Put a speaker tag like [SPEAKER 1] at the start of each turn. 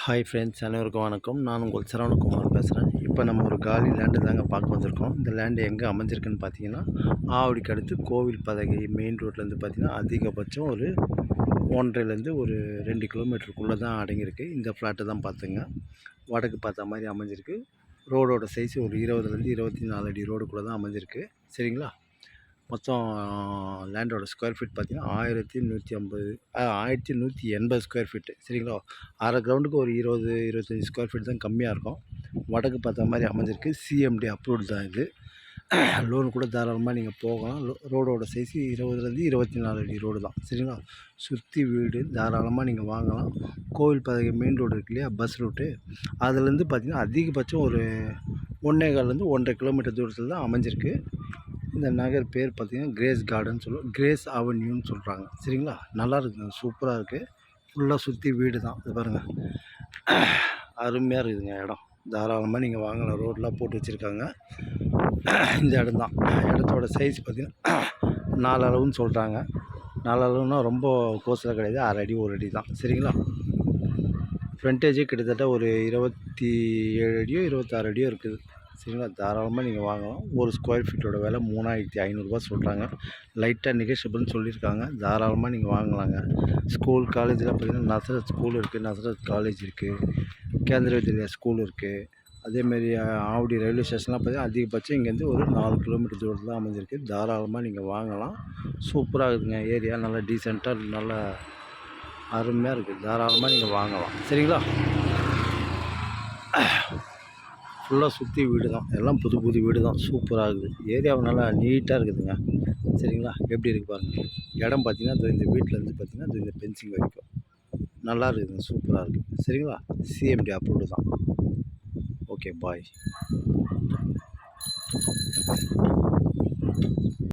[SPEAKER 1] Hi friends, அனைவருக்கும் வணக்கம். நான் உங்கள் சரவணகுமார் பேசுகிறேன். இப்போ நம்ம ஒரு காலி லேண்டு தாங்க பார்க்க வந்திருக்கோம். இந்த லேண்டு எங்கே அமைஞ்சிருக்குன்னு பார்த்தீங்கன்னா, ஆவடிக்கு அடுத்து கோவில் பதகை மெயின் ரோட்லேருந்து பார்த்தீங்கன்னா, அதிகபட்சம் ஒரு 1.5லேருந்து ஒரு 2 கிலோமீட்டருக்குள்ளே தான் அடங்கியிருக்கு. இந்த ஃப்ளாட்டு தான் பார்த்துங்க. வடக்கு பார்த்த மாதிரி அமைஞ்சிருக்கு. ரோடோட சைஸ் ஒரு 20லேருந்து 24 அடி ரோடுக்குள்ளே தான் அமைஞ்சிருக்கு. சரிங்களா? மொத்தம் லேண்டோட ஸ்கொயர் ஃபீட் பார்த்திங்கன்னா 1180 ஸ்கொயர் ஃபீட்டு. சரிங்களா? அரை கிரவுண்டுக்கு ஒரு 20-25 ஸ்கொயர் ஃபீட் தான் கம்மியாக இருக்கும். வடக்கு பார்த்த மாதிரி அமைஞ்சிருக்கு. சிஎம்டி அப்ரூவ்டு தான் இது. லோன் கூட தாராளமாக நீங்கள் போகலாம். ரோடோட சைஸு 20லேருந்து 24 அடி ரோடு தான். சரிங்களா? சுற்றி வீடு தாராளமாக நீங்கள் வாங்கலாம். கோவில் பதகை மெயின் ரோடு இருக்கு இல்லையா, பஸ் ரூட்டு, அதுலேருந்து பார்த்திங்கன்னா அதிகபட்சம் ஒரு 1.25லேருந்து 1.5 கிலோமீட்டர் தூரத்தில் தான் அமைஞ்சிருக்கு. இந்த நகர் பேர் பார்த்திங்கன்னா கிரேஸ் கார்டன் சொல்லுவோம், கிரேஸ் அவென்யூன்னு சொல்கிறாங்க. சரிங்களா? நல்லா இருக்குதுங்க, சூப்பராக இருக்குது. ஃபுல்லாக சுற்றி வீடு தான். இது பாருங்கள், அருமையாக இருக்குதுங்க இடம். தாராளமாக நீங்கள் வாங்கலாம். ரோடெலாம் போட்டு வச்சுருக்காங்க. இந்த இடம் தான். இடத்தோட சைஸ் பார்த்திங்கன்னா 4 அளவுன்னு சொல்கிறாங்க. 4 அளவுன்னா ரொம்ப கோஸில் கிடையாது, 1/2 அடி 1 அடி தான். சரிங்களா? ஃப்ரண்டேஜே கிட்டத்தட்ட ஒரு 27 அடியோ 26 அடியோ இருக்குது. சரிங்களா? தாராளமாக நீங்கள் வாங்கலாம். ஒரு ஸ்கொயர் ஃபீட்டோட விலை 3500 சொல்கிறாங்க. லைட்டாக நெகோஷியபிள்னு சொல்லியிருக்காங்க. தாராளமாக நீங்கள் வாங்கலாங்க. ஸ்கூல் காலேஜில் பார்த்திங்கன்னா நசரத் ஸ்கூல் இருக்குது, நசரத் காலேஜ் இருக்குது, கேந்திர வித்யாலயா ஸ்கூல் இருக்குது. அதேமாரி ஆவடி ரயில்வே ஸ்டேஷன்லாம் பார்த்திங்கன்னா அதிகபட்சம் இங்கேருந்து ஒரு 4 கிலோமீட்டர் தூரத்தில் தான் அமைஞ்சிருக்கு. தாராளமாக நீங்கள் வாங்கலாம். சூப்பராக இருக்குதுங்க. ஏரியா நல்லா டீசெண்டாக நல்லா அருமையாக இருக்குது. தாராளமாக நீங்கள் வாங்கலாம். சரிங்களா? ஃபுல்லாக சுற்றி வீடு தான். எல்லாம் புது புது வீடு தான். சூப்பராக இருக்குது. ஏரியாவும் நல்லா நீட்டாக இருக்குதுங்க. சரிங்களா? எப்படி இருக்குது பாருங்கள். இடம் பார்த்திங்கன்னா இந்த வீட்டிலேருந்து பார்த்திங்கன்னா இந்த பென்சிங் வரைக்கும் நல்லா இருக்குதுங்க. சூப்பராக இருக்குது. சரிங்களா? சிஎம்டி அப்ரூவ்டு தான். ஓகே, பாய்.